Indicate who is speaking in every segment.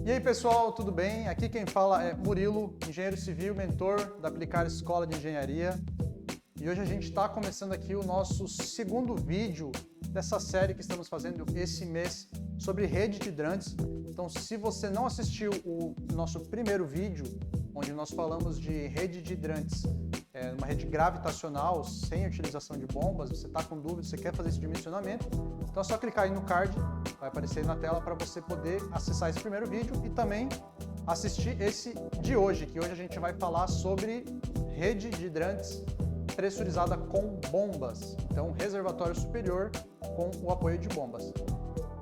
Speaker 1: E aí pessoal, tudo bem? Aqui quem fala é Murilo, engenheiro civil, mentor da Aplicar Escola de Engenharia. E hoje a gente está começando aqui o nosso segundo vídeo dessa série que estamos fazendo esse mês sobre rede de hidrantes. Então, se você não assistiu o nosso primeiro vídeo, onde nós falamos de rede de hidrantes, uma rede gravitacional, sem utilização de bombas, você está com dúvida, você quer fazer esse dimensionamento, então é só clicar aí no card, vai aparecer aí na tela para você poder acessar esse primeiro vídeo e também assistir esse de hoje, que hoje a gente vai falar sobre rede de hidrantes pressurizada com bombas, então reservatório superior com o apoio de bombas.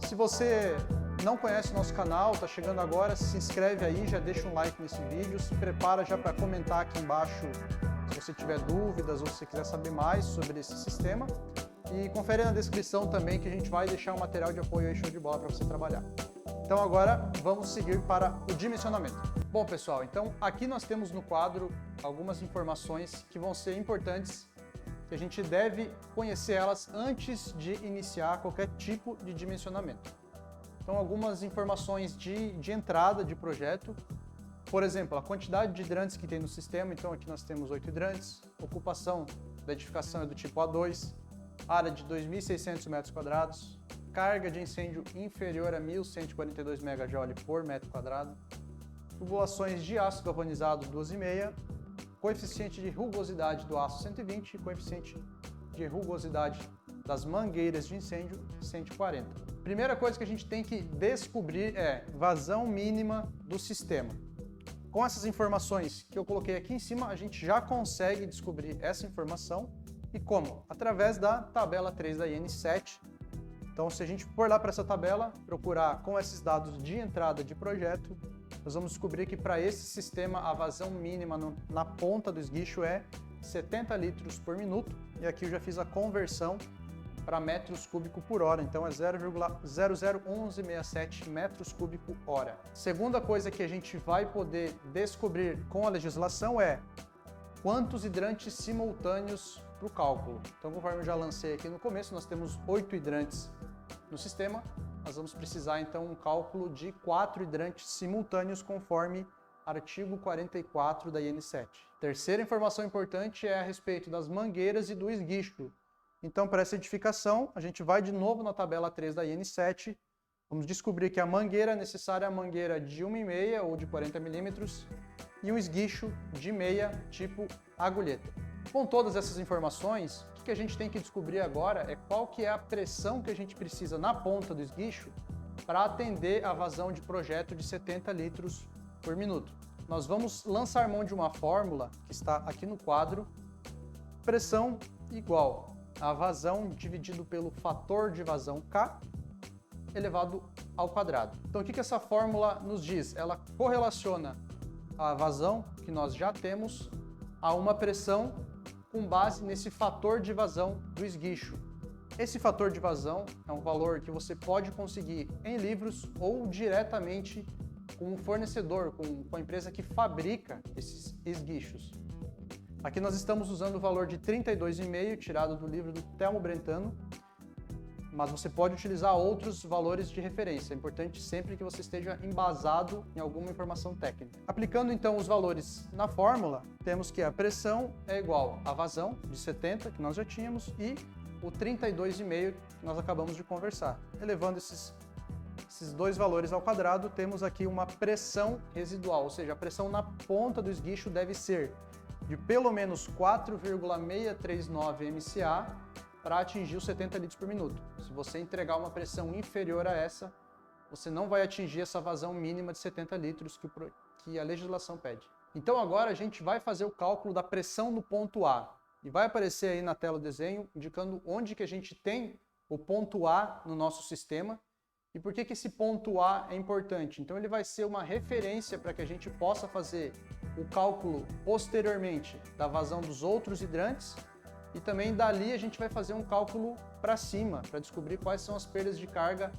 Speaker 1: Se você não conhece o nosso canal, está chegando agora, se inscreve aí, já deixa um like nesse vídeo, se prepara já para comentar aqui embaixo se você tiver dúvidas ou se quiser saber mais sobre esse sistema. E confere na descrição também que a gente vai deixar um material de apoio aí show de bola para você trabalhar. Então agora vamos seguir para o dimensionamento. Bom pessoal, então aqui nós temos no quadro algumas informações que vão ser importantes, que a gente deve conhecer elas antes de iniciar qualquer tipo de dimensionamento. Então algumas informações de entrada de projeto, por exemplo, a quantidade de hidrantes que tem no sistema, então aqui nós temos 8 hidrantes, ocupação da edificação é do tipo A2, área de 2.600 metros quadrados, carga de incêndio inferior a 1.142 MJ por metro quadrado, tubulações de aço galvanizado 2,5, coeficiente de rugosidade do aço 120 e coeficiente de rugosidade das mangueiras de incêndio 140. Primeira coisa que a gente tem que descobrir é vazão mínima do sistema. Com essas informações que eu coloquei aqui em cima, a gente já consegue descobrir essa informação. E como? Através da tabela 3 da IN7. Então, se a gente for lá para essa tabela, procurar com esses dados de entrada de projeto, nós vamos descobrir que para esse sistema a vazão mínima na ponta do esguicho é 70 litros por minuto. E aqui eu já fiz a conversão para metros cúbicos por hora, então é 0,001167 metros cúbicos hora. Segunda coisa que a gente vai poder descobrir com a legislação é quantos hidrantes simultâneos para o cálculo. Então, conforme eu já lancei aqui no começo, nós temos 8 hidrantes no sistema, nós vamos precisar então um cálculo de 4 hidrantes simultâneos conforme artigo 44 da IN7. Terceira informação importante é a respeito das mangueiras e do esguicho. Então, para essa edificação, a gente vai de novo na tabela 3 da IN7, vamos descobrir que a mangueira necessária é a mangueira de 1,5 ou de 40 milímetros e um esguicho de meia tipo agulheta. Com todas essas informações, o que a gente tem que descobrir agora é qual que é a pressão que a gente precisa na ponta do esguicho para atender a vazão de projeto de 70 litros por minuto. Nós vamos lançar mão de uma fórmula que está aqui no quadro, pressão igual a vazão dividido pelo fator de vazão K elevado ao quadrado. Então o que essa fórmula nos diz? Ela correlaciona a vazão que nós já temos a uma pressão com base nesse fator de vazão do esguicho. Esse fator de vazão é um valor que você pode conseguir em livros ou diretamente com o fornecedor, com a empresa que fabrica esses esguichos. Aqui nós estamos usando o valor de 32,5 tirado do livro do Telmo Brentano, mas você pode utilizar outros valores de referência. É importante sempre que você esteja embasado em alguma informação técnica. Aplicando então os valores na fórmula, temos que a pressão é igual à vazão de 70, que nós já tínhamos, e o 32,5 que nós acabamos de conversar. Elevando esses dois valores ao quadrado, temos aqui uma pressão residual, ou seja, a pressão na ponta do esguicho deve ser de pelo menos 4,639 MCA para atingir os 70 litros por minuto. Se você entregar uma pressão inferior a essa, você não vai atingir essa vazão mínima de 70 litros que a legislação pede. Então agora a gente vai fazer o cálculo da pressão no ponto A. E vai aparecer aí na tela o desenho, indicando onde que a gente tem o ponto A no nosso sistema e por que esse ponto A é importante. Então ele vai ser uma referência para que a gente possa fazer o cálculo posteriormente da vazão dos outros hidrantes e também dali a gente vai fazer um cálculo para cima, para descobrir quais são as perdas de carga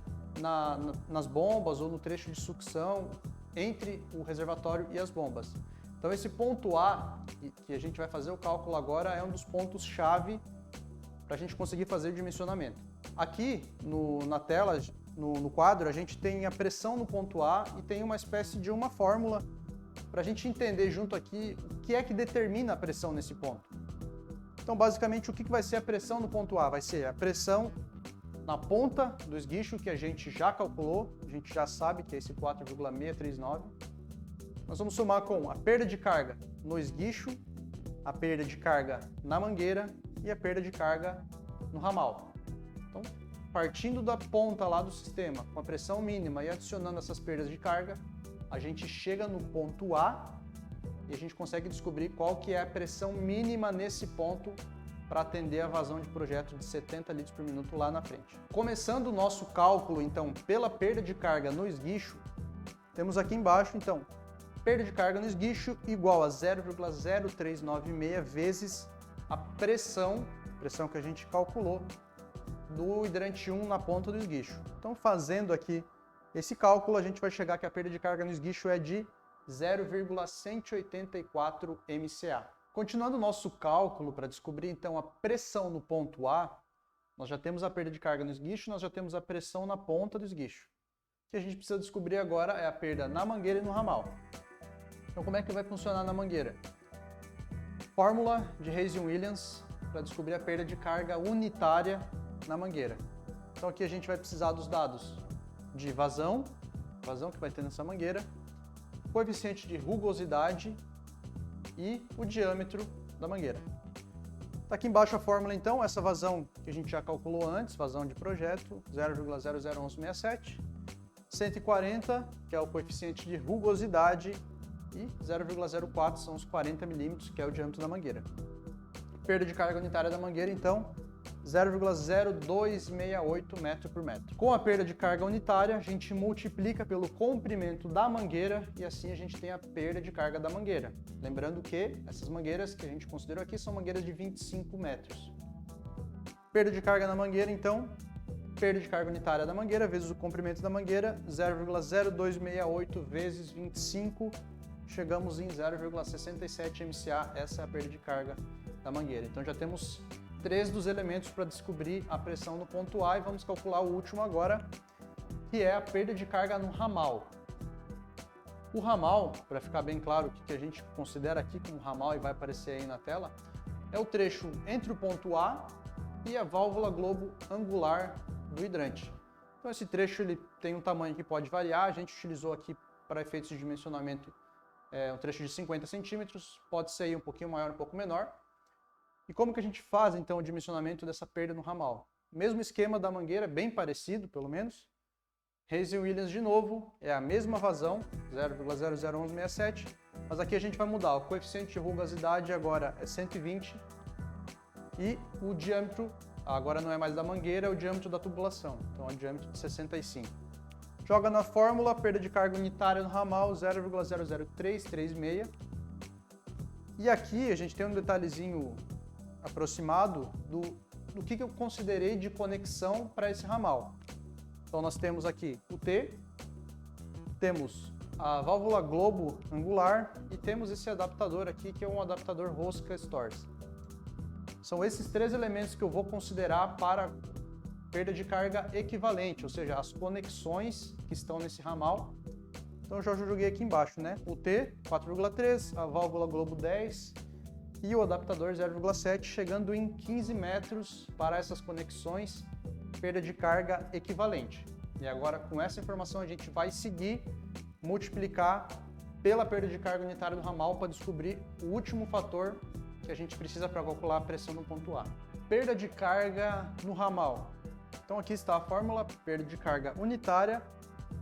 Speaker 1: nas bombas ou no trecho de sucção entre o reservatório e as bombas. Então esse ponto A, que a gente vai fazer o cálculo agora, é um dos pontos-chave para a gente conseguir fazer o dimensionamento. Aqui na tela no quadro, a gente tem a pressão no ponto A e tem uma espécie de uma fórmula para a gente entender junto aqui o que é que determina a pressão nesse ponto. Então, basicamente, o que vai ser a pressão no ponto A? Vai ser a pressão na ponta do esguicho, que a gente já calculou, a gente já sabe que é esse 4,639. Nós vamos somar com a perda de carga no esguicho, a perda de carga na mangueira e a perda de carga no ramal. Então, partindo da ponta lá do sistema, com a pressão mínima e adicionando essas perdas de carga, a gente chega no ponto A e a gente consegue descobrir qual que é a pressão mínima nesse ponto para atender a vazão de projeto de 70 litros por minuto lá na frente. Começando o nosso cálculo, então, pela perda de carga no esguicho, temos aqui embaixo, então, perda de carga no esguicho igual a 0,0396 vezes a pressão que a gente calculou do hidrante 1 na ponta do esguicho. Então, fazendo aqui esse cálculo, a gente vai chegar que a perda de carga no esguicho é de 0,184 MCA. Continuando o nosso cálculo para descobrir então a pressão no ponto A, nós já temos a perda de carga no esguicho, nós já temos a pressão na ponta do esguicho. O que a gente precisa descobrir agora é a perda na mangueira e no ramal. Então, como é que vai funcionar na mangueira? Fórmula de Reis e Williams para descobrir a perda de carga unitária na mangueira. Então, aqui a gente vai precisar dos dados de vazão que vai ter nessa mangueira, coeficiente de rugosidade e o diâmetro da mangueira. Está aqui embaixo a fórmula, então, essa vazão que a gente já calculou antes, vazão de projeto, 0,001167, 140, que é o coeficiente de rugosidade, e 0,04 são os 40 milímetros, que é o diâmetro da mangueira. Perda de carga unitária da mangueira, então, 0,0268 metro por metro. Com a perda de carga unitária, a gente multiplica pelo comprimento da mangueira e assim a gente tem a perda de carga da mangueira. Lembrando que essas mangueiras que a gente considerou aqui são mangueiras de 25 metros. Perda de carga na mangueira, então, perda de carga unitária da mangueira vezes o comprimento da mangueira, 0,0268 vezes 25, chegamos em 0,67 MCA, essa é a perda de carga da mangueira. Então já temos 3 dos elementos para descobrir a pressão no ponto A e vamos calcular o último agora, que é a perda de carga no ramal. O ramal, para ficar bem claro o que a gente considera aqui como ramal e vai aparecer aí na tela, é o trecho entre o ponto A e a válvula globo angular do hidrante. Então esse trecho ele tem um tamanho que pode variar, a gente utilizou aqui para efeitos de dimensionamento um trecho de 50 centímetros, pode ser aí um pouquinho maior, um pouco menor. E como que a gente faz então o dimensionamento dessa perda no ramal? Mesmo esquema da mangueira, bem parecido pelo menos. Reis e Williams de novo, é a mesma vazão, 0,001167, mas aqui a gente vai mudar, o coeficiente de rugosidade agora é 120 e o diâmetro, agora não é mais da mangueira, é o diâmetro da tubulação, então é o diâmetro de 65. Joga na fórmula, perda de carga unitária no ramal, 0,00336. E aqui a gente tem um detalhezinho aproximado do que eu considerei de conexão para esse ramal. Então nós temos aqui o T, temos a válvula globo angular e temos esse adaptador aqui que é um adaptador rosca Stores. São esses 3 elementos que eu vou considerar para perda de carga equivalente, ou seja, as conexões que estão nesse ramal. Então eu já joguei aqui embaixo, né? O T, 4,3, a válvula globo 10 e o adaptador 0,7, chegando em 15 metros para essas conexões, perda de carga equivalente. E agora, com essa informação, a gente vai seguir, multiplicar pela perda de carga unitária do ramal para descobrir o último fator que a gente precisa para calcular a pressão no ponto A. Perda de carga no ramal. Então aqui está a fórmula, perda de carga unitária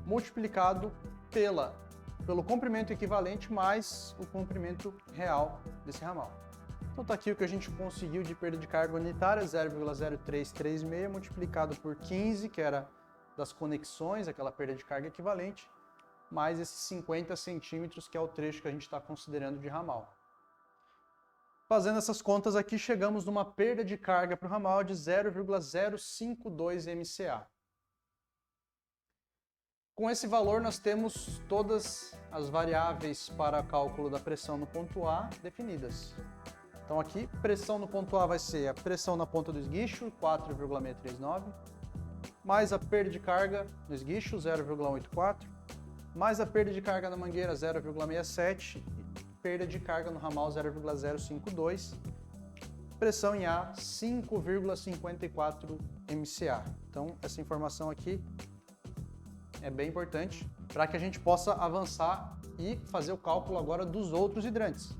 Speaker 1: multiplicado pelo comprimento equivalente mais o comprimento real desse ramal. Então está aqui o que a gente conseguiu de perda de carga unitária, 0,0336 multiplicado por 15, que era das conexões, aquela perda de carga equivalente, mais esses 50 centímetros, que é o trecho que a gente está considerando de ramal. Fazendo essas contas aqui, chegamos numa perda de carga para o ramal de 0,052 MCA. Com esse valor, nós temos todas as variáveis para cálculo da pressão no ponto A definidas. Então aqui, pressão no ponto A vai ser a pressão na ponta do esguicho, 4,639. mais a perda de carga no esguicho, 0,84, mais a perda de carga na mangueira, 0,67, perda de carga no ramal, 0,052, pressão em A, 5,54 MCA. Então, essa informação aqui é bem importante para que a gente possa avançar e fazer o cálculo agora dos outros hidrantes,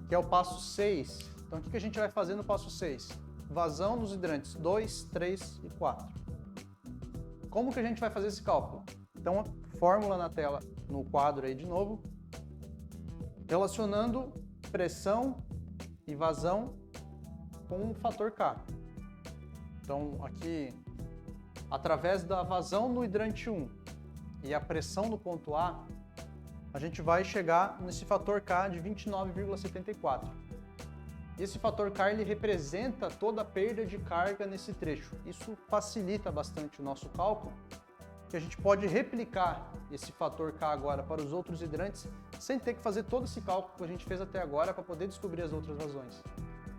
Speaker 1: que é o passo 6. Então, o que a gente vai fazer no passo 6? Vazão nos hidrantes 2, 3 e 4. Como que a gente vai fazer esse cálculo? Então, fórmula na tela, no quadro aí de novo, relacionando pressão e vazão com o fator K. Então, aqui, através da vazão no hidrante 1 e a pressão no ponto A, a gente vai chegar nesse fator K de 29,74. E esse fator K ele representa toda a perda de carga nesse trecho. Isso facilita bastante o nosso cálculo, que a gente pode replicar esse fator K agora para os outros hidrantes, sem ter que fazer todo esse cálculo que a gente fez até agora para poder descobrir as outras vazões.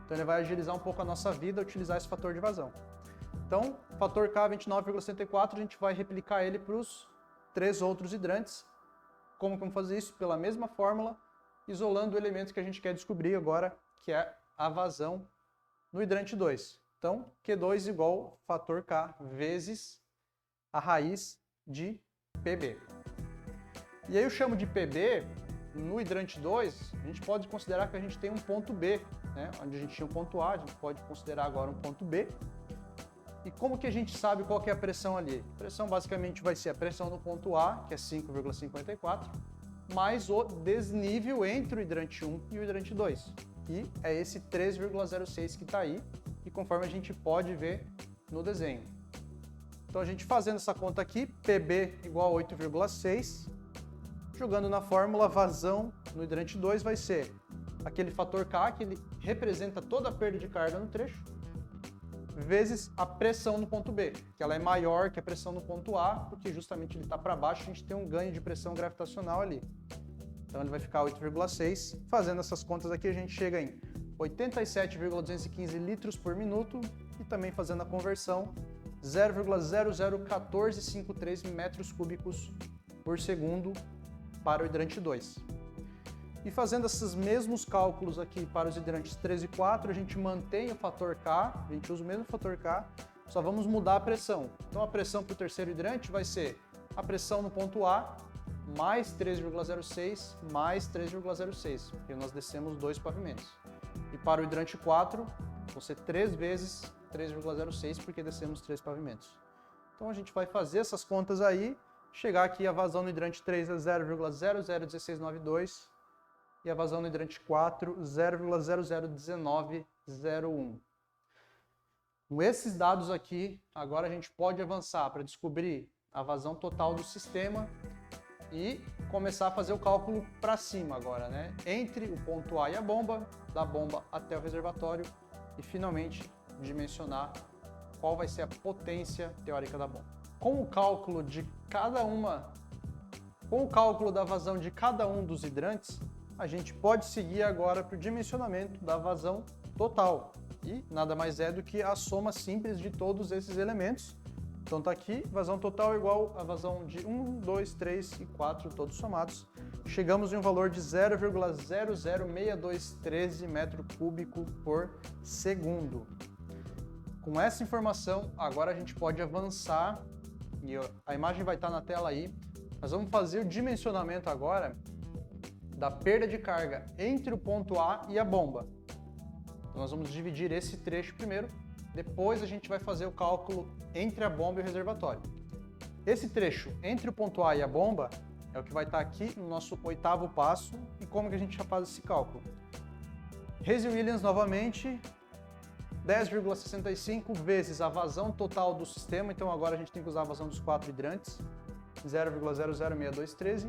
Speaker 1: Então ele vai agilizar um pouco a nossa vida utilizar esse fator de vazão. Então, fator K 29,74, a gente vai replicar ele para os 3 outros hidrantes. Como vamos fazer isso? Pela mesma fórmula, isolando o elemento que a gente quer descobrir agora, que é a vazão no hidrante 2. Então, Q2 igual fator K vezes a raiz de PB. E aí eu chamo de PB, no hidrante 2, a gente pode considerar que a gente tem um ponto B, né? Onde a gente tinha um ponto A, a gente pode considerar agora um ponto B. E como que a gente sabe qual que é a pressão ali? A pressão basicamente vai ser a pressão no ponto A, que é 5,54, mais o desnível entre o hidrante 1 e o hidrante 2. E é esse 3,06 que está aí, e conforme a gente pode ver no desenho. Então a gente fazendo essa conta aqui, PB igual a 8,6, jogando na fórmula, vazão no hidrante 2 vai ser aquele fator K, que ele representa toda a perda de carga no trecho, vezes a pressão no ponto B, que ela é maior que a pressão no ponto A, porque justamente ele está para baixo, a gente tem um ganho de pressão gravitacional ali. Então ele vai ficar 8,6. Fazendo essas contas aqui, a gente chega em 87,215 litros por minuto e também fazendo a conversão, 0,001453 metros cúbicos por segundo para o hidrante 2. E fazendo esses mesmos cálculos aqui para os hidrantes 3 e 4, a gente mantém o fator K, a gente usa o mesmo fator K, só vamos mudar a pressão. Então a pressão para o terceiro hidrante vai ser a pressão no ponto A, mais 3,06, mais 3,06, porque nós descemos 2 pavimentos. E para o hidrante 4, vão ser 3 vezes 3,06, porque descemos 3 pavimentos. Então a gente vai fazer essas contas aí, chegar aqui a vazão no hidrante 3 é 0,001692 e a vazão no hidrante 4, 0,001901. Com esses dados aqui, agora a gente pode avançar para descobrir a vazão total do sistema e começar a fazer o cálculo para cima agora, né? Entre o ponto A e a bomba, da bomba até o reservatório e finalmente dimensionar qual vai ser a potência teórica da bomba. Com o cálculo da vazão de cada um dos hidrantes, a gente pode seguir agora para o dimensionamento da vazão total. E nada mais é do que a soma simples de todos esses elementos. Então tá aqui, vazão total igual a vazão de 1, 2, 3 e 4, todos somados. Chegamos em um valor de 0,006213 metro cúbico por segundo. Com essa informação, agora a gente pode avançar, e a imagem vai estar na tela aí. Nós vamos fazer o dimensionamento agora da perda de carga entre o ponto A e a bomba. Então nós vamos dividir esse trecho primeiro, depois a gente vai fazer o cálculo entre a bomba e o reservatório. Esse trecho entre o ponto A e a bomba é o que vai estar aqui no nosso 8º passo. E como que a gente já faz esse cálculo? Reis e Williams novamente, 10,65 vezes a vazão total do sistema, então agora a gente tem que usar a vazão dos 4 hidrantes, 0,006213.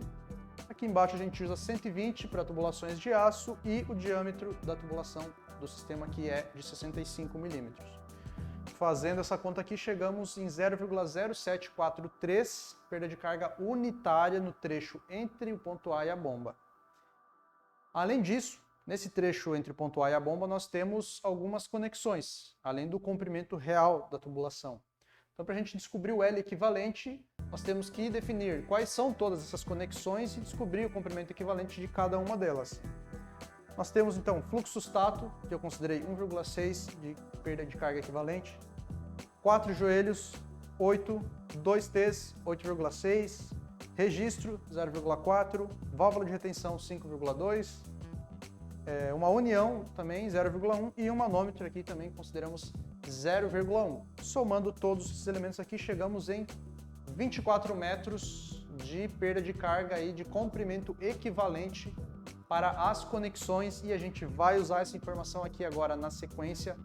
Speaker 1: Aqui embaixo a gente usa 120 para tubulações de aço e o diâmetro da tubulação do sistema que é de 65 milímetros. Fazendo essa conta aqui, chegamos em 0,0743 perda de carga unitária no trecho entre o ponto A e a bomba. Além disso, nesse trecho entre o ponto A e a bomba, nós temos algumas conexões, além do comprimento real da tubulação. Então, para a gente descobrir o L equivalente, nós temos que definir quais são todas essas conexões e descobrir o comprimento equivalente de cada uma delas. Nós temos, então, fluxo-stato, que eu considerei 1,6 de perda de carga equivalente, 4 joelhos, 8, 2 T's, 8,6, registro, 0,4, válvula de retenção, 5,2, uma união também, 0,1, e um manômetro aqui também consideramos 0,1. Somando todos esses elementos aqui, chegamos em 24 metros de perda de carga e de comprimento equivalente para as conexões, e a gente vai usar essa informação aqui agora na sequência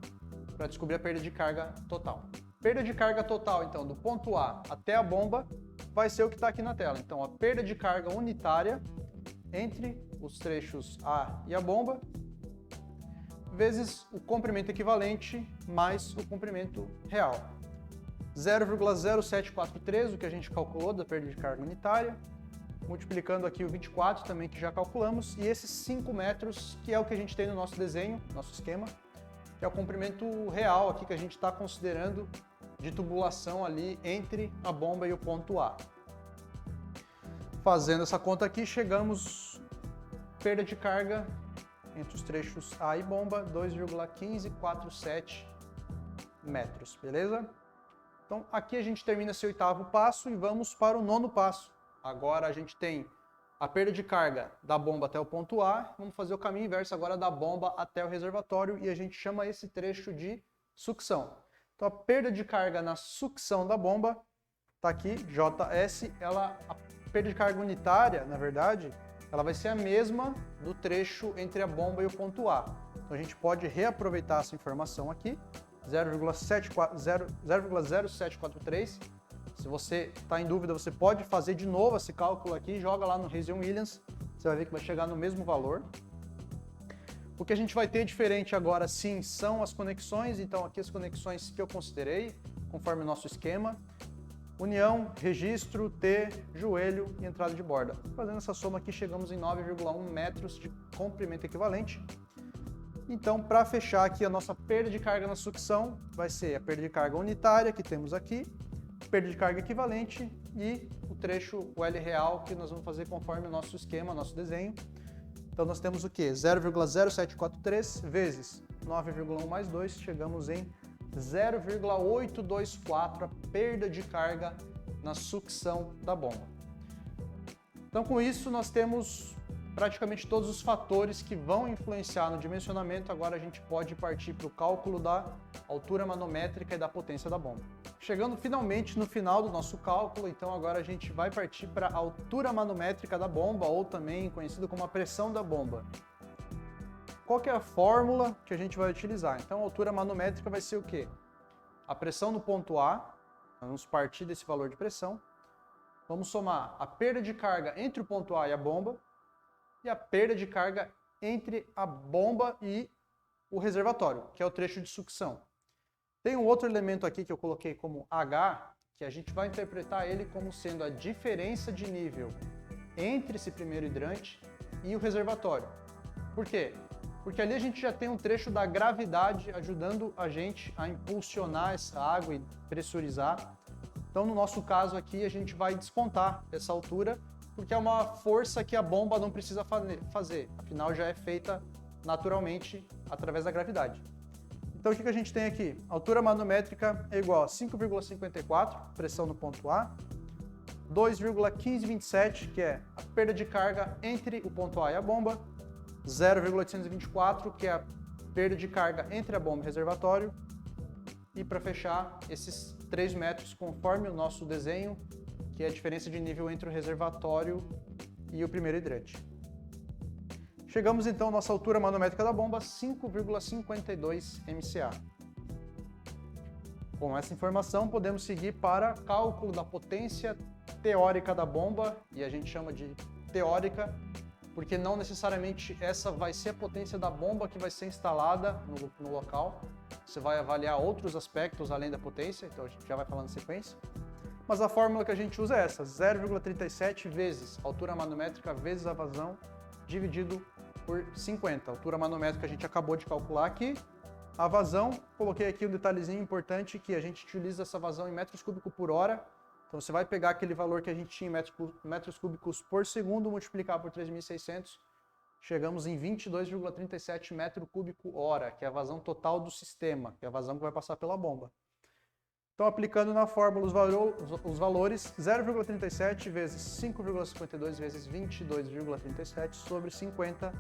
Speaker 1: para descobrir a perda de carga total. Perda de carga total, então, do ponto A até a bomba, vai ser o que está aqui na tela. Então, a perda de carga unitária entre os trechos A e a bomba, vezes o comprimento equivalente mais o comprimento real. 0,0743, o que a gente calculou da perda de carga unitária, multiplicando aqui o 24 também, que já calculamos, e esses 5 metros, que é o que a gente tem no nosso desenho, nosso esquema, que é o comprimento real aqui que a gente está considerando de tubulação ali entre a bomba e o ponto A. Fazendo essa conta aqui, chegamos perda de carga entre os trechos A e bomba, 2,1547 metros, beleza? Então aqui a gente termina esse 8º passo e vamos para o 9º passo. Agora a gente tem a perda de carga da bomba até o ponto A, vamos fazer o caminho inverso agora da bomba até o reservatório e a gente chama esse trecho de sucção. Então a perda de carga na sucção da bomba, está aqui, JS, a perda de carga unitária, na verdade, ela vai ser a mesma do trecho entre a bomba e o ponto A. Então a gente pode reaproveitar essa informação aqui, 0,0743. Se você está em dúvida, você pode fazer de novo esse cálculo aqui, joga lá no Reason Williams, você vai ver que vai chegar no mesmo valor. O que a gente vai ter diferente agora sim são as conexões, então aqui as conexões que eu considerei, conforme o nosso esquema. União, registro, T, joelho e entrada de borda. Fazendo essa soma aqui, chegamos em 9,1 metros de comprimento equivalente. Então, para fechar aqui a nossa perda de carga na sucção, vai ser a perda de carga unitária que temos aqui, perda de carga equivalente e o trecho, o L real, que nós vamos fazer conforme o nosso esquema, nosso desenho. Então, nós temos o quê? 0,0743 vezes 9,1 mais 2, chegamos em 0,824 a perda de carga na sucção da bomba. Então, com isso, nós temos praticamente todos os fatores que vão influenciar no dimensionamento. Agora a gente pode partir para o cálculo da altura manométrica e da potência da bomba. Chegando finalmente no final do nosso cálculo, então agora a gente vai partir para a altura manométrica da bomba, ou também conhecido como a pressão da bomba. Qual que é a fórmula que a gente vai utilizar? Então a altura manométrica vai ser o quê? A pressão no ponto A, vamos partir desse valor de pressão, vamos somar a perda de carga entre o ponto A e a bomba, e a perda de carga entre a bomba e o reservatório, que é o trecho de sucção. Tem um outro elemento aqui que eu coloquei como H, que a gente vai interpretar ele como sendo a diferença de nível entre esse primeiro hidrante e o reservatório. Por quê? Porque ali a gente já tem um trecho da gravidade ajudando a gente a impulsionar essa água e pressurizar. Então, no nosso caso aqui, a gente vai descontar essa altura, porque é uma força que a bomba não precisa fazer, afinal já é feita naturalmente através da gravidade. Então o que a gente tem aqui? A altura manométrica é igual a 5,54, pressão no ponto A, 2,1527, que é a perda de carga entre o ponto A e a bomba, 0,824, que é a perda de carga entre a bomba e o reservatório, e para fechar, esses 3 metros conforme o nosso desenho, que é a diferença de nível entre o reservatório e o primeiro hidrante. Chegamos então à nossa altura manométrica da bomba, 5,52 MCA. Com essa informação, podemos seguir para cálculo da potência teórica da bomba, e a gente chama de teórica, porque não necessariamente essa vai ser a potência da bomba que vai ser instalada no local. Você vai avaliar outros aspectos além da potência, então a gente já vai falando em sequência. Mas a fórmula que a gente usa é essa, 0,37 vezes a altura manométrica vezes a vazão, dividido por 50. A altura manométrica a gente acabou de calcular aqui, A vazão, coloquei aqui um detalhezinho importante que a gente utiliza essa vazão em metros cúbicos por hora. Então você vai pegar aquele valor que a gente tinha em metros cúbicos por segundo, multiplicar por 3.600, chegamos em 22,37 metro cúbico hora, que é a vazão total do sistema, que é a vazão que vai passar pela bomba. Então, aplicando na fórmula os valores, 0,37 vezes 5,52 vezes 22,37 sobre 50,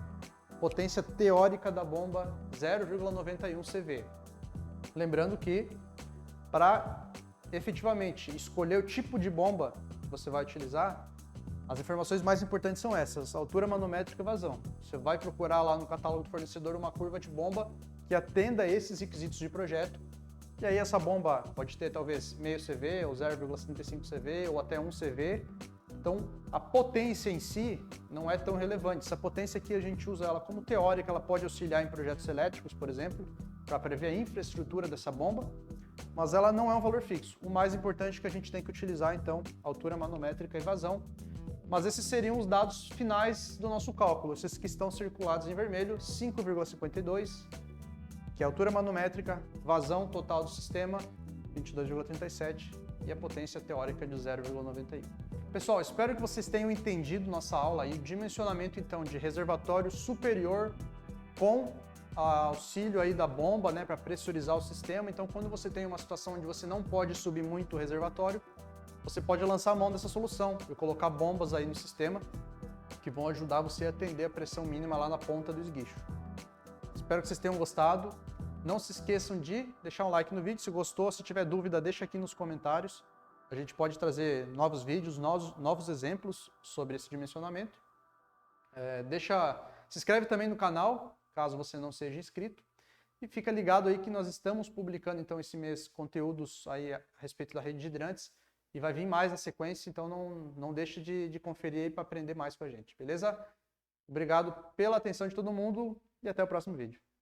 Speaker 1: potência teórica da bomba 0,91 CV. Lembrando que, para efetivamente escolher o tipo de bomba que você vai utilizar, as informações mais importantes são essas: altura manométrica e vazão. Você vai procurar lá no catálogo do fornecedor uma curva de bomba que atenda a esses requisitos de projeto. E aí essa bomba pode ter talvez meio CV, ou 0,75 CV, ou até 1 CV. Então a potência em si não é tão relevante. Essa potência aqui a gente usa ela como teórica, ela pode auxiliar em projetos elétricos, por exemplo, para prever a infraestrutura dessa bomba, mas ela não é um valor fixo. O mais importante que a gente tem que utilizar, então, altura manométrica e vazão. Mas esses seriam os dados finais do nosso cálculo, esses que estão circulados em vermelho: 5,52, que é a altura manométrica, vazão total do sistema, 22,37, e a potência teórica de 0,91. Pessoal, espero que vocês tenham entendido nossa aula aí, o dimensionamento então de reservatório superior com auxílio aí da bomba, né, para pressurizar o sistema. Então, quando você tem uma situação onde você não pode subir muito o reservatório, você pode lançar a mão dessa solução e colocar bombas aí no sistema que vão ajudar você a atender a pressão mínima lá na ponta do esguicho. Espero que vocês tenham gostado. Não se esqueçam de deixar um like no vídeo se gostou. Se tiver dúvida, deixa aqui nos comentários. A gente pode trazer novos vídeos, novos exemplos sobre esse dimensionamento. Se inscreve também no canal, caso você não seja inscrito. E fica ligado aí que nós estamos publicando então esse mês conteúdos aí a respeito da rede de hidrantes. E vai vir mais na sequência, então não deixe de conferir aí para aprender mais com a gente, beleza? Obrigado pela atenção de todo mundo e até o próximo vídeo.